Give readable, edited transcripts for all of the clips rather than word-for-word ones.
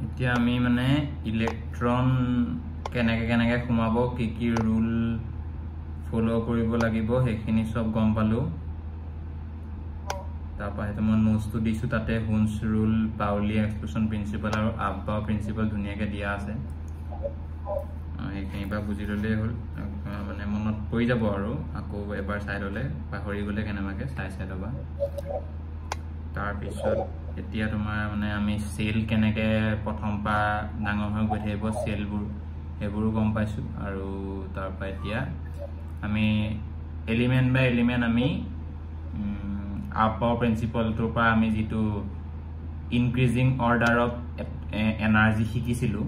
এতিয়া আমি মানে ইলেক্ট্ৰন কেনেকে সোমাব কি ৰুল ফলো কৰিব লাগিব সেইখিনি সব গম পালো তাৰপা হেতু মই নোটছটো দিছো তাতে হুনছ ৰুল পাউলি এক্সপ্ৰেছন প্ৰিন্সিপাল আৰু আব্বা প্ৰিন্সিপাল ধুনিয়াকে দিয়া আছে এইখিনি বা বুজি ললেই হ'ল মানে মনত পৰি যাব আৰু আকৌ এবাৰ চাই ললে পাহৰি গলে কেনেবাকে চাই লবা তাৰ পিছত এতিয়া তোমাৰ মানে আমি সেল কেনেকে প্ৰথম পা ডাঙৰ হৈ গৈ থাকিব সেলবোৰ হেবোৰো গম পাইছো আৰু তাৰপা এতিয়া আমি এলিমেন্ট বাই এলিমেন্ট আমি আপাৰ প্ৰিন্সিপাল টোৰ পৰা আমি যেটো ইনক্ৰিজিং অৰ্ডাৰ অফ এনাৰ্জি শিকিছিলো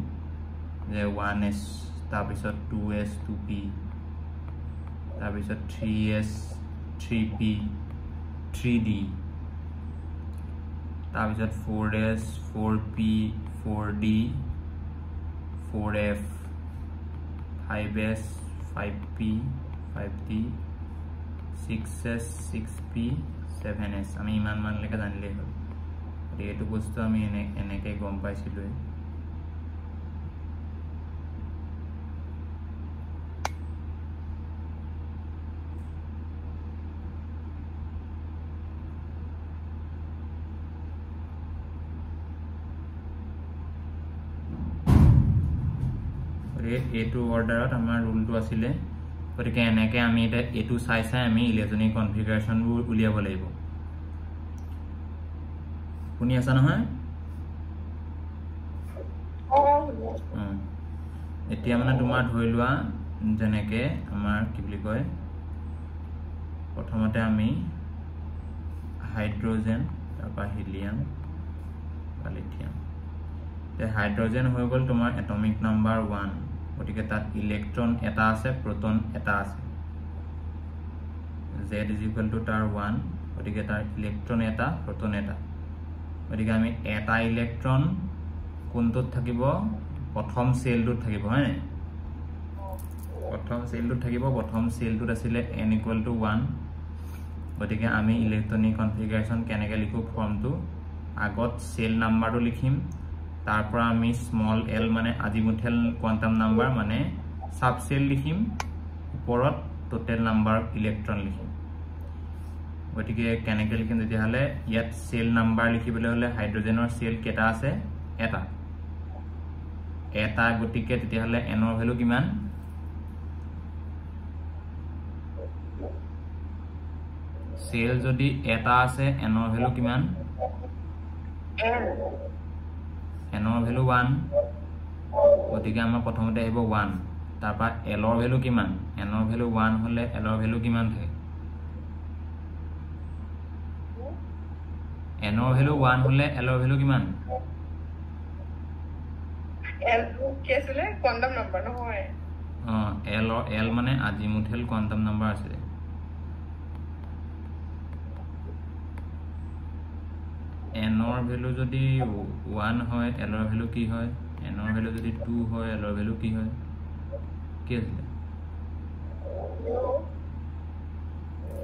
যে 1s তাৰ পিছত 2s 2p তাৰ পিছত 3s 3p 3d তাৰ পিছত 4s 4p 4d 4f 5s 5p 5d 6s 6p 7s আমি ইমান মান লেকে জানিলে হ'ল এইটো বস্তু আমি এনেকে গম পাইছিলো এটো অৰ্ডাৰত আমাৰ ৰুলটো আছিলে গতিকে এনেকে আমি এটা এটো চাই আমি ইলেক্ট্ৰনিক কনফিগাৰেশনবোৰ উলিয়াব লাগিব শুনি আছা নহয় এতিয়া মানে তোমাৰ ধৰি লোৱা যেনেকে আমাৰ কি বুলি কয় প্ৰথমতে আমি হাইড্ৰোজেন তাৰপা হিলিয়াম বা লিথিয়াম তে হাইড্ৰোজেন হৈ গল তোমাৰ এটমিক নাম্বাৰ 1 গতিকে তাত ইলেক্ট্ৰন এটা আছে প্ৰোটন এটা আছে z তাৰ 1 গতিকে তাৰ ইলেক্ট্ৰন এটা প্ৰোটন এটা গতিকে আমি এটা ইলেক্ট্ৰন কোনটোত থাকিব প্ৰথম সেলটোত থাকিব হয় নাই প্ৰথম সেলটোত থাকিব প্ৰথম সেলটোত আছিল n = 1 গতিকে আমি ইলেক্ট্ৰনিক কনফিগাৰেশন কেনেকে লিখো ফৰ্মটো আগত সেল নাম্বাৰটো লিখিম তাৰ পৰা আমি স্মল l মানে আজিমুথেল কোয়ান্টাম নাম্বাৰ মানে সাব সেল লিখিম ওপৰত টোটাল নাম্বাৰ ইলেক্ট্ৰন লিখিম গতিকে কেনেকে লিখিম তেতিয়া হলে ইয়াত সেল নাম্বাৰ লিখিবলৈ হলে হাইড্ৰোজেনৰ সেল কেটা আছে এটা গতিকে তেতিয়া হলে n ৰ ভ্যালু কিমান সেল যদি এটা আছে n ৰ ভ্যালু কিমান n ৰ ভ্যালু 1 গতিকে আমাৰ প্ৰথমতে আহিব 1 তাৰপা l ৰ ভ্যালু কিমান n ৰ ভ্যালু 1 হলে l ৰ ভ্যালু কিমান থাকে n ৰ ভ্যালু 1 হলে l ৰ ভ্যালু কিমান l কি আছিল কোয়ান্টাম নাম্বাৰ নহয় l মানে আজিমুথেল কোয়ান্টাম নাম্বাৰ আছে n ৰ ভ্যালু যদি 1 হয় l ৰ ভ্যালু কি হয় n ৰ ভ্যালু যদি 2 হয় l ৰ ভ্যালু কি হয় কি আছে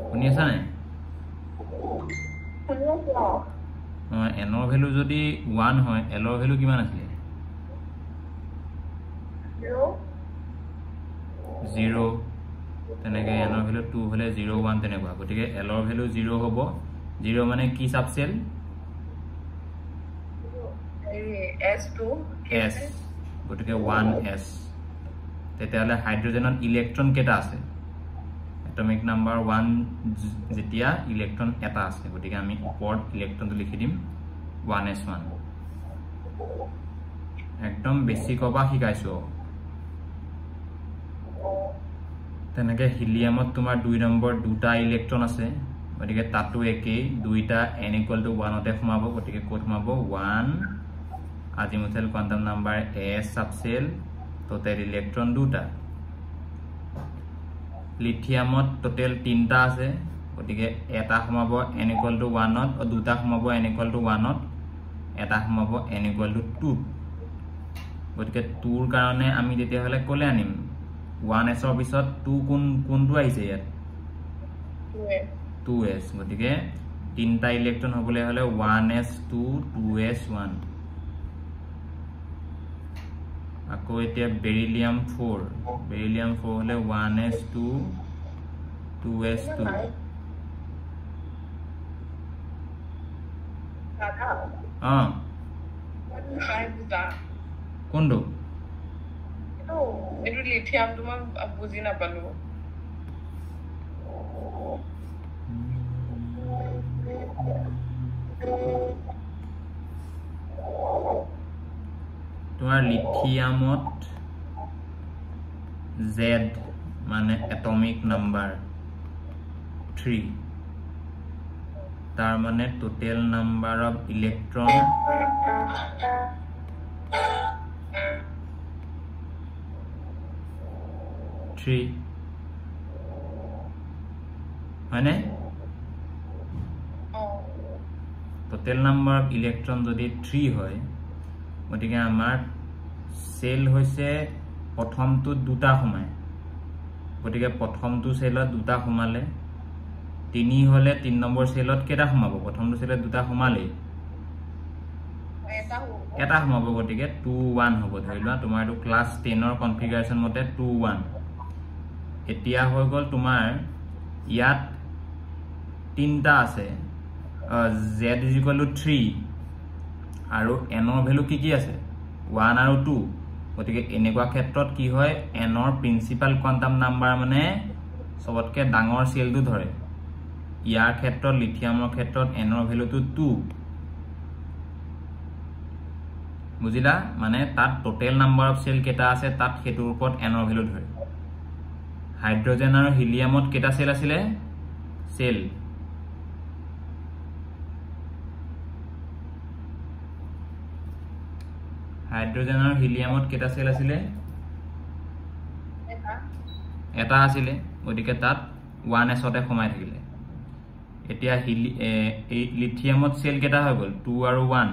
শুনি আছা নাই n ৰ ভ্যালু যদি 1 হয় l ৰ ভ্যালু কিমান আছে 0 তেনেকে n ৰ ভ্যালু 2 হলে 0 1 তেনেকুৱা গতিকে l ৰ ভ্যালু 0 হ'ব 0 মানে কি সাবসেল s2 s গতিকে 1s তেতিয়ালে হাইড্ৰোজেনত ইলেক্ট্ৰন কেটা আছে এটমিক নাম্বাৰ 1 যেতিয়া ইলেক্ট্ৰন এটা আছে গতিকে আমি ওপৰত ইলেক্ট্ৰনটো লিখি দিম 1s1 একদম বেসিক অবা শিকাইছো তেনেকে হিলিয়ামত তোমাৰ 2 নম্বৰ দুটা ইলেক্ট্ৰন আছে গতিকে তাতো একেই দুইটা n = 1 তে সোমাব গতিকে কোত সোমাব 1 azimuthal quantum number s subshell total electron দুটা লিথিয়ামত টোটাল 3টা আছে গতিকে এটা সোমাব n = 1 ত আৰু দুটা সোমাব n = 1 ত এটা সোমাব n = 2 গতিকে 2 ৰ কাৰণে আমি তেতিয়া হলে কোলে আনিম 1s ৰ পিছত 2 কোনটো আহিছে ইয়াত 2s গতিকে তিনটা ইলেক্ট্ৰন হবলে হলে 1s2 2s1 আকৌ এতিয়া বেৰিলিয়াম 4 হলে 1s2 2s2 কোনটো এইটো লিথিয়াম তোমাক বুজি নাপালো তোমাৰ লিথিয়ামত Z মানে এটমিক নাম্বাৰ 3 তাৰ মানে টোটেল নাম্বাৰ অফ ইলেক্ট্ৰন 3 হয়নে টোটেল নাম্বাৰ অফ ইলেক্ট্ৰন যদি 3 হয় গতিকে আমাৰ সেল হৈছে প্ৰথমটো দুটা সোমায় গতিকে প্ৰথমটো সেলত দুটা সোমালে 3 হলে 3 নম্বৰ সেলত কেটা সোমাব প্ৰথমটো সেলত দুটা সোমালে এটা সোমাব গতিকে 2 1 হ'ব ধৰিলোৱা তোমাৰ এইটো ক্লাস 10 ৰ কনফিগাৰেশন মতে 2 1 এতিয়া হৈ গল তোমাৰ ইয়াত তিনটা আছে z = 3 আৰু n ৰ ভ্যালু কি আছে 1 আৰু 2 গতিকে এনেকুৱা ক্ষেত্ৰত কি হয় n ৰ প্ৰিন্সিপাল কোয়ান্টাম নাম্বাৰ মানে সবতকে ডাঙৰ সেলটো ধৰে ইয়াৰ ক্ষেত্ৰত লিথিয়ামৰ ক্ষেত্ৰত n ৰ ভ্যালুটো 2 বুজিলা মানে তাত টোটেল নাম্বাৰ অফ সেল কেটা আছে তাত হেতুৰ ওপৰত n ৰ ভ্যালু ধৰে হাইড্ৰোজেন আৰু হিলিয়ামত কেটা সেল আছিলে সেল হাইড্ৰোজেন আৰু হিলিয়ামত কেটা সেল আছিলে এটা আছিলে গতিকে তাত 1s তে সোমাই থাকিলে এতিয়া এই লিথিয়ামত সেল কেটা হৈ গল 2 আৰু 1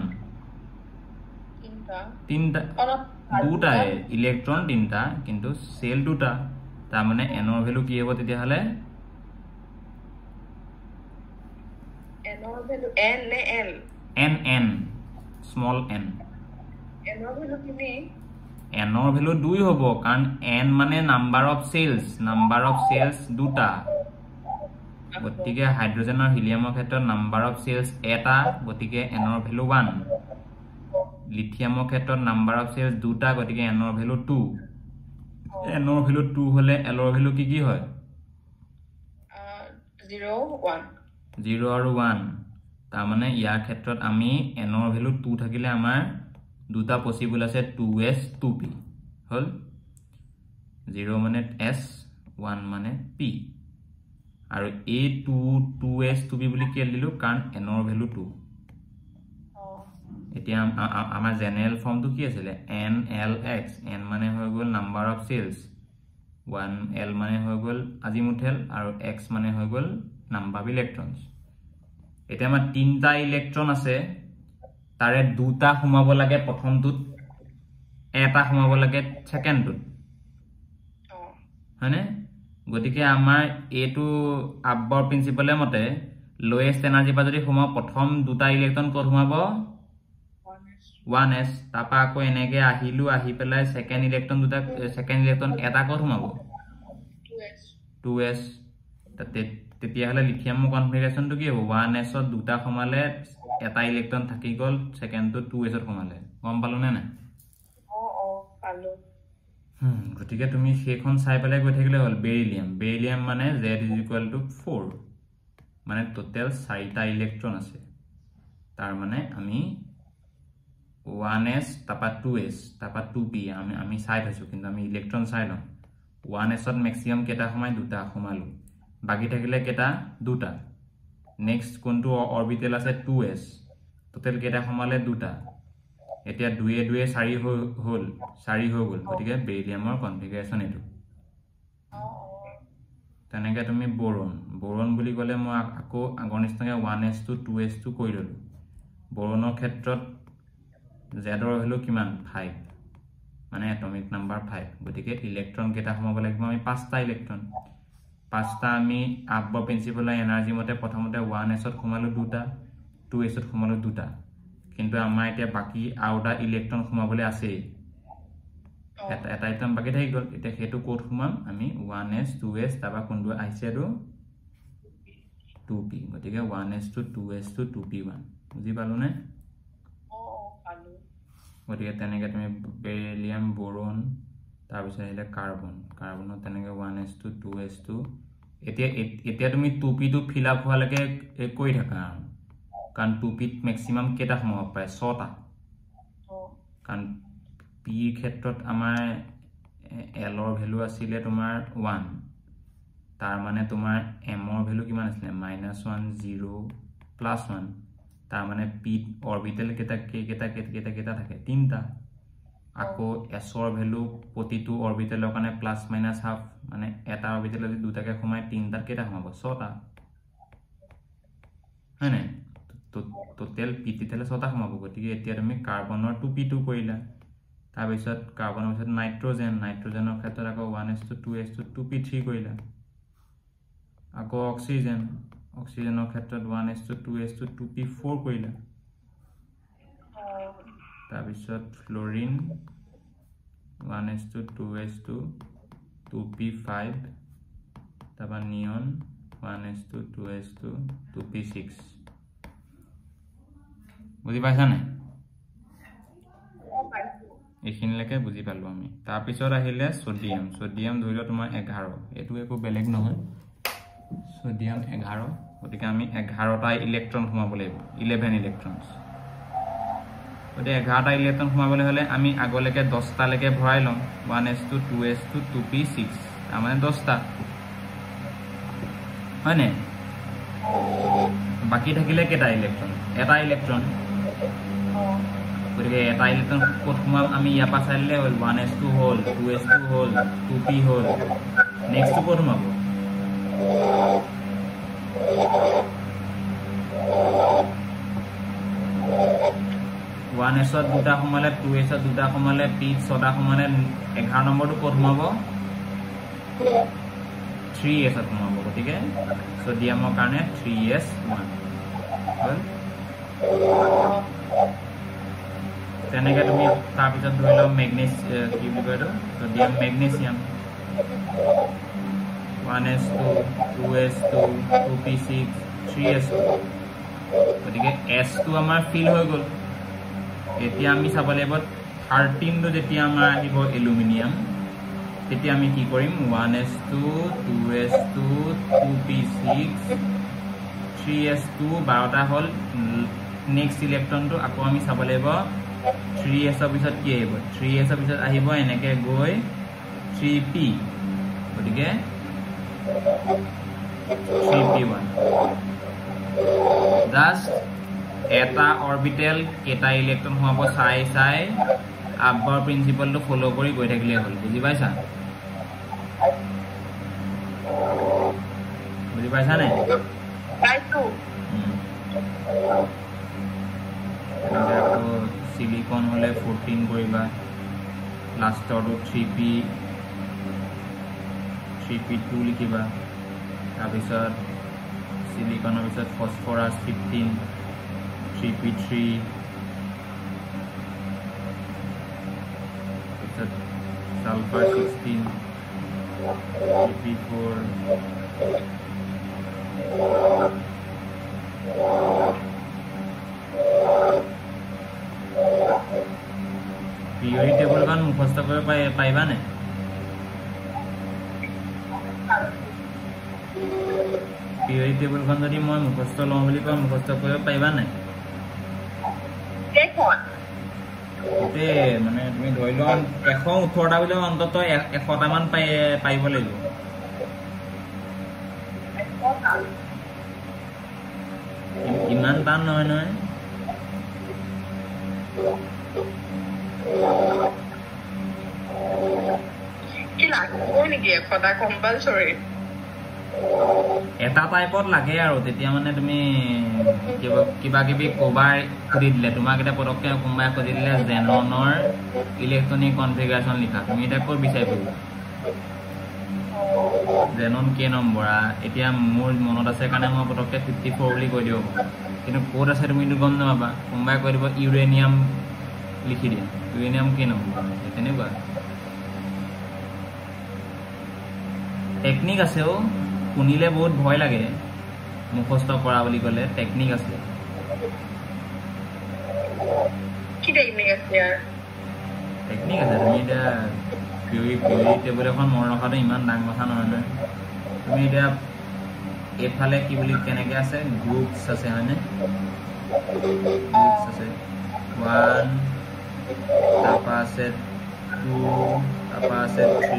তিনটা দুটা ইলেক্ট্ৰন তিনটা কিন্তু সেল দুটা তাৰ মানে n ৰ ভ্যালু কি হ'ব তেতিয়া হলে n ৰ ভ্যালু n নে l n small n n ৰ ভ্যালু কিনি n ৰ ভ্যালু 2 হ'ব কাৰণ n মানে নাম্বাৰ অফ সেলস দুটা গতিকে হাইড্ৰোজেন আৰু হিলিয়ামৰ ক্ষেত্ৰত নাম্বাৰ অফ সেলস এটা গতিকে n ৰ ভ্যালু 1 লিথিয়ামৰ ক্ষেত্ৰত নাম্বাৰ অফ সেলস দুটা গতিকে n ৰ ভ্যালু 2 n ৰ ভ্যালু 2 হলে l ৰ ভ্যালু কি হয় 0 আৰু 1 তাৰ মানে ইয়াৰ ক্ষেত্ৰত আমি n ৰ ভ্যালু 2 থাকিলে আমাৰ দুটা পসিবল আছে 2s 2p হল 0 মানে s 1 মানে p আৰু a 2s 2p বুলি কি দিলো কাৰণ n ৰ ভ্যালু 2 এতিয়া আমাৰ জেনাৰেল ফৰ্মটো কি আছিল nlx n মানে হৈ গল নাম্বাৰ অফ সেলস 1l মানে হৈ গল আজিমুথেল আৰু x মানে হৈ গল নাম্বাৰ অফ ইলেক্ট্ৰনস এতিয়া আমাৰ তিনটা ইলেক্ট্ৰন আছে তাৰে দুটা সোমাব লাগে প্ৰথমটোত এটা সোমাব লাগে সেকেন্ডটোত হয়নে গতিকে আমাৰ এটো আব্বৰ প্ৰিন্সিপালৰ মতে লোয়েষ্ট এনাৰ্জি পা যদি সোমাব প্ৰথম দুটা ইলেক্ট্ৰন ক'ত সোমাব 1s তাপা আকৌ এনেকে আহিলু আহি পেলাই সেকেন্ড ইলেক্ট্ৰন এটা ক'ত সোমাব 2s তেতিয়া হলে লিথিয়ামৰ কনফিগাৰেশনটো কি হ'ব 1s ত দুটা সোমালে এটা ইলেক্ট্ৰন থাকি গল সেকেন্ডটো 2s ত সোমালে গম পালো নে না পালো গতিকে তুমি সেইখন চাই পেলাই গৈ থাকিলে হল বেৰিলিয়াম মানে z = 4 মানে টোটাল 4টা ইলেক্ট্ৰন আছে তাৰ মানে আমি 1s তাপা 2s তাপা 2p আমি চাই থৈছো কিন্তু আমি ইলেক্ট্ৰন চাই লম 1s ত ম্যাক্সিমাম কেটা সোমাই দুটা সোমালো বাকি থাকিলে কেটা দুটা নেক্সট কোনটো অৰবিটেল আছে 2s টোটাল কেটা সোমালে দুটা এতিয়া 2 4 হল 4 হৈ গল গতিকে বেৰিলিয়ামৰ কনফিগাৰেশন এটো তেনেকে তুমি বোৰন বুলি কলে মই আকৌ আগৰ নিচিনাকে 1s to 2s to কৈ ললো বোৰনৰ ক্ষেত্ৰত z ৰ ভ্যালু কিমান 5 মানে এটমিক নাম্বাৰ 5 গতিকে ইলেক্ট্ৰন কেটা সোমাব লাগিব আমি পাঁচটা ইলেক্ট্ৰন পাঁচটা আমি আব্বৰ প্ৰিন্সিপালৰ এনাৰ্জি মতে প্ৰথমতে 1s ত সোমালো দুটা 2s ত সোমালো দুটা কিন্তু আমাৰ এতিয়া বাকি আউটা ইলেক্ট্ৰন সোমাবলৈ আছে এটা ইলেক্ট্ৰন বাকি থাকি গ'ল এতিয়া হেতু কোড সুমাম আমি 1s 2s তাবা কোনটো আহিছে আৰু 2p গতিকে 1s to 2s to 2p1 বুজি পালো নে পালো গতিকে তেনেকে তুমি বেৰিলিয়াম বোৰন তাৰ পিছত আহিলে কাৰ্বনত তেনেকে 1s to 2s to এতিয়া তুমি 2p টো ফিল আপ হোৱালৈকে কৈ থাকা কাৰণ 2p ত ম্যাক্সিমাম কেটা সোমাব পাৰে 6টা কাৰণ p ক্ষেত্ৰত আমাৰ l ৰ ভ্যালু আছিল তোমাৰ 1 তাৰ মানে তোমাৰ m ৰ ভ্যালু কিমান আছিল -1 0 +1 তাৰ মানে p অৰবিটেল কেটা থাকে তিনটা আকৌ s ৰ ভ্যালু প্ৰতিটো অৰবিটেলৰ কাৰণে প্লাস মাইনাস হাফ মানে এটা অৰবিটেলত যদি দুটাকে সোমায় তিনটাত কেটা সোমাব 6টা হয়নে টোটেল p তিতেলে 6টা সোমাব গতিকে এতিয়া তুমি কাৰ্বনৰ 2p2 কৰিলা তাৰ পিছত কাৰ্বনৰ পিছত নাইট্ৰজেনৰ ক্ষেত্ৰত আকৌ 1s to 2s to 2p3 কৰিলা আকৌ অক্সিজেনৰ ক্ষেত্ৰত 1s to 2s to 2p4 কৰিলা তাৰ পিছত Florin 1s to 2s to 2p5 তাবা নিয়ন 1s to 2s to 2p6 বুজি পাইছা নাই এইখিনিলৈকে বুজি পালো আমি তাৰ পিছত আহিলে সোডিয়াম ধৰিলো তোমাৰ 11 এটো একো বেলেগ নহয় সোডিয়াম 11 গতিকে আমি 11টা ইলেক্ট্ৰন সোমাব লাগিব 11 ইলেক্ট্ৰনছ গতিকে 11টা ইলেক্ট্ৰন সোমাবলৈ হলে আমি আগলৈকে 10টা লৈকে ভৰাই লম 1s to 2s to 2p6 তাৰ মানে 10টা হয়নে বাকি থাকিলে কেটা ইলেক্ট্ৰন এটা ইলেক্ট্ৰন গতিকে এটা ইলেক্ট্ৰন কোড সোমাম আমি ইয়াৰ পৰা চাইলে হ'ল 1s2 হ'ল 2s2 হ'ল 2p হ'ল নেক্সট কোড সোমাব 1s দুটা সোমালে 2s দুটা সোমালে p ছটা সোমালে 11 নম্বৰটো কোড সোমাব 3s সোমাব গতিকে সোডিয়ামৰ কাৰণে 3s1 হ'ল তেনেকে তুমি তাৰ পিছত ধৰি লও কি বুলি কয় sodium magnesium 1s2 2s2 2p6 3s গতিকে s2 আমাৰ ফিল হৈ গ'ল এতিয়া আমি চাব লাগিব 13 টো যেতিয়া আমাৰ আহিব এলুমিনিয়াম তেতিয়া আমি কি কৰিম 1s2 2s2 2p6 3s2 12টা হল নেক্সট ইলেক্ট্ৰনটো আকৌ আমি চাব লাগিব 3s ৰ পিছত কি আহিব 3s ৰ পিছত আহিব এনেকে গৈ 3p গতিকে 3p1 জাস্ট এটা অৰবিটেল কেটা ইলেক্ট্ৰন সোমাব চাই আব্বাৰ প্ৰিন্সিপালটো ফলো কৰি গৈ থাকিলে হ'ল বুজি পাইছা নে পাইছো সিলিকন হলে 14 কৰিবা লাষ্টৰটো 3p2 লিখিবা তাৰ পিছত সিলিকনৰ পিছত ফসফৰাছ 15 3p3 sulfur 16 3p4 পিৰিয়ডিক টেবুলখন মুখস্থ কৰিব পাৰিবা নে পিৰিয়ডিক টেবুলখন যদি মই মুখস্থ লওঁ বুলি কওঁ মুখস্থ কৰিব পাৰিবা নে মানে তুমি ধৰি লোৱা 118টা বুলি অন্তত 100টা মান পাৰিব লাগিব ইমান টান নহয় কি লাগিব নেকি 100টা কম্পালসৰি এটা টাইপত লাগে আৰু তেতিয়া মানে তুমি কিবা কিবি কবাৰ কৰি দিলে তোমাক এটা পদক্ষেপ কোনবাই কৰি দিলে জেননৰ ইলেক্ট্ৰনিক কনফিগাৰেশন লিখা তুমি এটা ক'ত বিচাৰি পাবা জেনন কে নম্বৰ এতিয়া মোৰ মনত আছে কাৰণে মই পদক্ষেপ 54 বুলি কৈ দিও কিন্তু ক'ত আছে তুমি গম নাপাবা কোনবাই কৈ দিব ইউৰেনিয়াম লিখি দিয়া ইউৰেনিয়াম কে নম্বৰ তেনেকুৱা টেকনিক আছে ও শুনিলে বহুত ভয় লাগে মুখস্থ কৰা বুলি ক'লে টেকনিক আছে কি টেকনিক আছে ইয়াৰ টেকনিক আছে তুমি এতিয়া পিউৰি টেবুল এখন মনত ৰখাটো ইমান ডাঙৰ কথা নহয় তুমি এতিয়া এফালে কি বুলি কেনেকে আছে গ্ৰুপছ আছে হয়নে গ্ৰুপছ আছে 1 তাৰপা আছে 2 তাৰপা আছে 3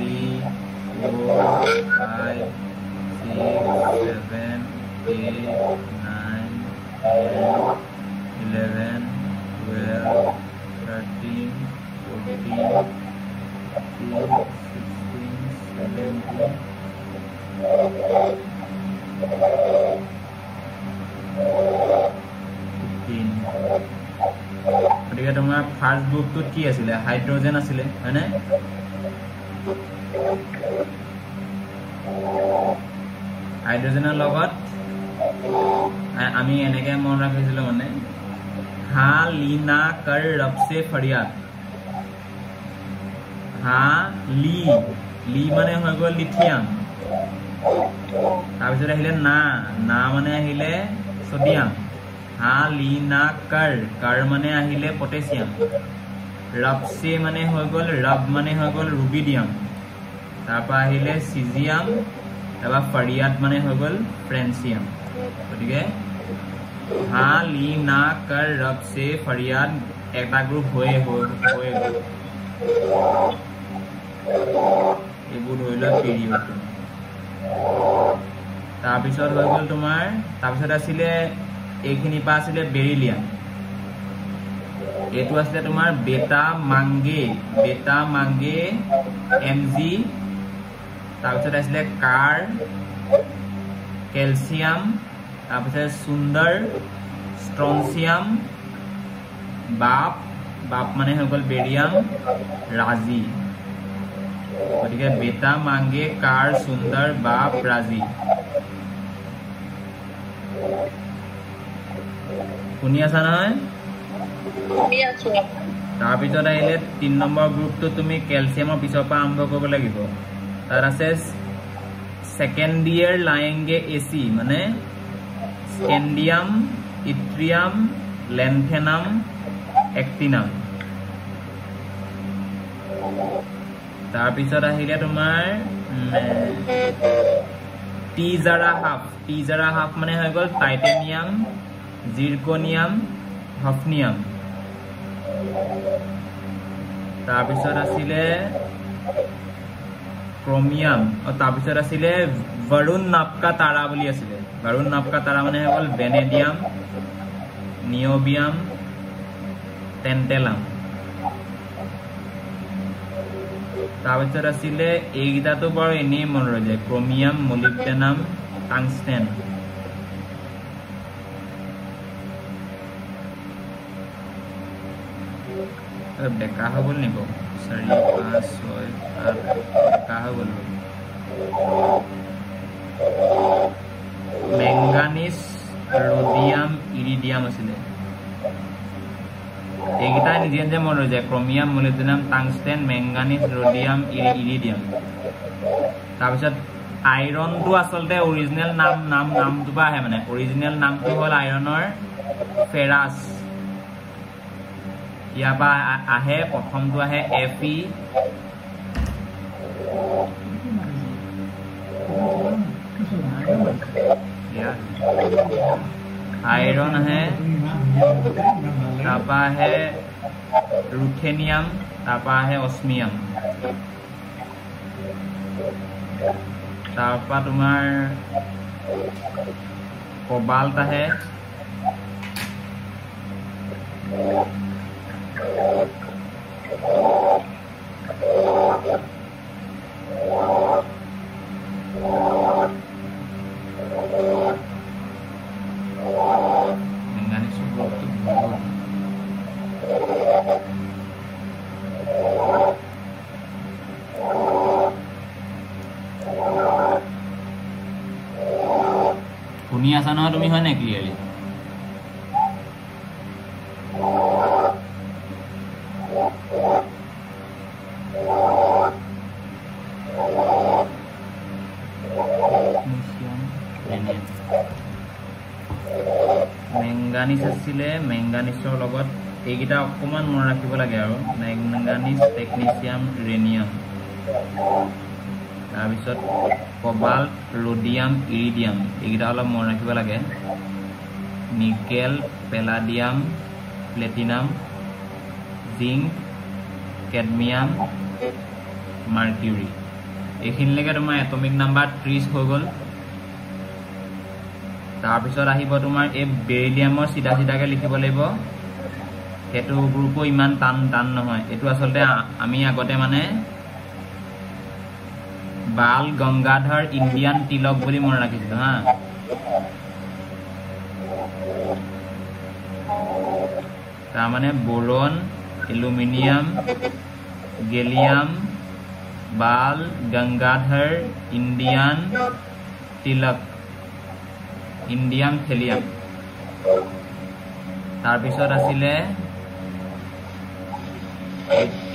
4 5 6 7 8 9 10 11 12 13 14 গতিকে তোমাৰ ফাৰ্ষ্ট গ্ৰুপটোত কি আছিলে হাইড্ৰজেন আছিলে হয়নে হাইড্ৰজেনৰ লগত আমি এনেকে মনত ৰাখিছিলো মানে হা লীনা কৰ ৰব সে ফৰিয়াদ হা লি মানে হৈ গ'ল লিথিয়াম তাৰপিছত আহিলে না মানে আহিলে সোডিয়াম হা লি না কৰ মানে আহিলে পটেছিয়াম ৰবছে মানে হৈ গ'ল ৰব মানে হৈ গ'ল ৰুবিডিয়াম তাৰপৰা আহিলে সিজিয়াম তাৰপৰা ফৰিয়াদ মানে হৈ গ'ল ফ্ৰেন্সিয়াম গতিকে হা লি না কৰ ৰবছে ফৰিয়াদ এটা গ্ৰুপ হৈ গ'ল এইবোৰ ধৰি লোৱা পিৰিয়ড তাৰপিছত হৈ গ'ল তোমাৰ তাৰপিছত আছিলে এইখিনি পা আছিলে বেৰিলিয়াম এইটো আছিলে তোমাৰ বেটা মাংগে এমজি তাৰপিছত আছিলে কাৰ কেলছিয়াম তাৰপিছত সুন্দৰ ষ্ট্ৰনচিয়াম বাপ মানে হৈ গ'ল বেৰিয়াম ৰাজি গতিকে বেটা মাংগে কাৰ সুন্দৰ বাপ ৰাজি শুনি আছা নহয় তাৰপিছত আহিলে 3 নম্বৰ গ্ৰুপটো তুমি কেলছিয়ামৰ পিছৰ পৰা আৰম্ভ কৰিব লাগিব তাত আছে সেকেন্ড ইয়াৰ লায়েংগে এসি মানে স্কেন্ডিয়াম ইট্ৰিয়াম লেন্থেনাম এক্টিনাম তাৰপিছত আহিলে তোমাৰ টিজাৰা হাফ মানে হৈ গ'ল টাইটেনিয়াম জিৰকনিয়াম হফনিয়াম তাৰপিছত আছিলে ক্ৰমিয়াম তাৰপিছত আছিলে বৰুণ নাপকা তাৰা বুলি আছিলে বৰুণ নাপকা তাৰা মানে হৈ গ'ল বেনেডিয়াম নিঅবিয়াম টেন্টেলাম তাৰপিছত আছিলে এইকেইটাতো বাৰু এনেই মনত ৰৈ যায় ক্ৰমিয়াম মলিবডেনাম টাংষ্টেন বেকা হৈ গ'ল নিব 4 5 6 7 বেকা হৈ গ'ল মেংগানিজ ৰডিয়াম ইৰিডিয়াম আছিলে এইকেইটা নিজে নিজে মনত ৰৈ যায় chromium molybdenum tungsten manganese rhodium iridium তাৰপিছত আইৰণটো আচলতে অৰিজিনেল নামটো পৰা আহে মানে অৰিজিনেল নামটো হ'ল আইৰণৰ ফেৰাছ ইয়াৰ পৰা আহে প্ৰথমটো আহে Fe আইৰণ আহে তাৰপৰা আহে ৰুথেনিয়াম তাৰপৰা আহে অস্মিয়াম তাৰপৰা তোমাৰ কোবাল্ট আহে শুনি আছা নহয় তুমি হয় নাই ক্লিয়াৰলি মেংগানিছ আছিলে মেংগানিছৰ লগত এইকেইটা অকমান মনত ৰাখিব লাগে আৰু মেংগানিছ টেকনিচিয়াম ৰেনিয়াম তাৰপিছত কবাল্ট ৰডিয়াম ইৰিডিয়াম এইকেইটা অলপ মনত ৰাখিব লাগে nickel palladium platinum zinc cadmium mercury এইখিনিলৈকে তোমাৰ এটমিক নাম্বাৰ 30 হৈ গ'ল তাৰপিছত আহিব তোমাৰ এই বেৰিলিয়ামৰ চিধা চিধাকে লিখিব লাগিব সেইটো গ্ৰুপো ইমান টান নহয় এইটো আচলতে আমি আগতে মানে বাল গংগাধৰ ইণ্ডিয়ান তিলক বুলি মনত ৰাখিছিলো হা তাৰ মানে boron aluminium gallium Bal Gangadhar Indian Tilak indium thallium তাৰপিছত আছিলে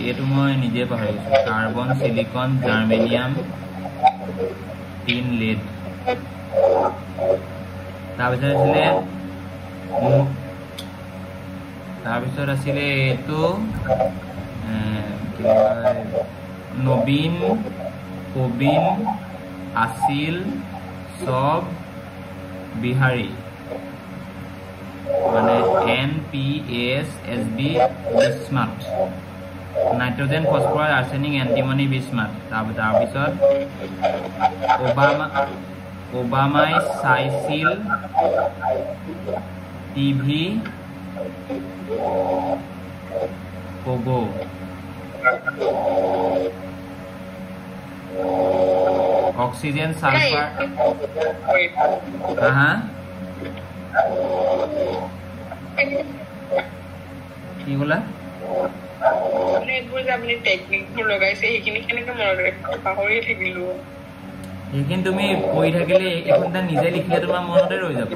এইটো মই নিজে পাহৰিছো carbon silicon germanium tin lead তাৰপিছত আছিলে এইটো নবীন কবিন আছিল সব বিহাৰী মানে NPSSB বিস্মাথ নাইট্ৰজেন ফসফৰাছ আৰ্ছেনিক এন্টিমনি বিস্মাথ তাৰপিছত ওবামাই চাইছিল টিভি কোগো অক্সিজেন সালফাৰ কি বলা সেইখিনি তুমি পঢ়ি থাকিলে এইখন নিজে লিখিলে তোমাৰ মনতে ৰৈ যাব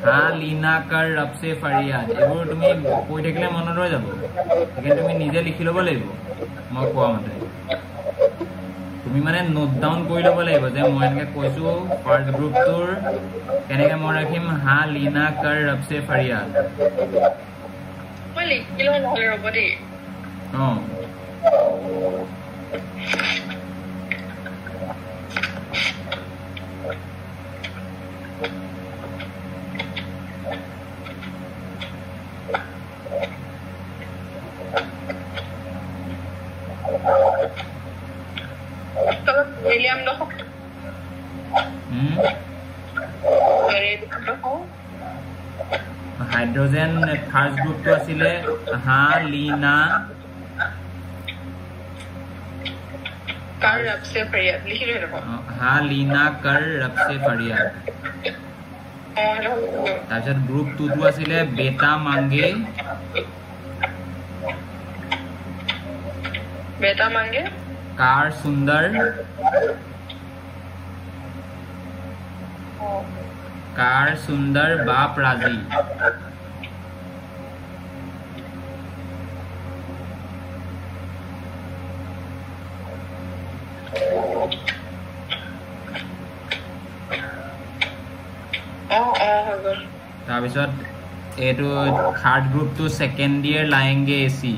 হা লিনা কাৰ ৰবছে ফাৰিয়াদ এইবোৰ তুমি পঢ়ি থাকিলে মনত ৰৈ যাব সেইখিনি তুমি নিজে লিখি ল'ব লাগিব মই কোৱা মতে তুমি মানে নোট ডাউন কৰি ল'ব লাগিব যে মই এনেকৈ কৈছোঁ ফাৰ্ষ্ট গ্ৰুপটোৰ কেনেকৈ মই ৰাখিম হা লিনা কাৰ ৰবছে ফাৰিয়াদ মই লিখি লওঁ নহ'লে ৰ'ব দেই অঁ William no. Hydrogen first group to asile halina kar rabse fariyad likhi rahe ho halina kar rabse fariyad tarpor group 2 to asile beta mange car सुंदर बाप राजी তাৰপিছত এইটো থাৰ্ড গ্ৰুপটো সেকেন্ড ইয়াৰ লায়েংগে এসি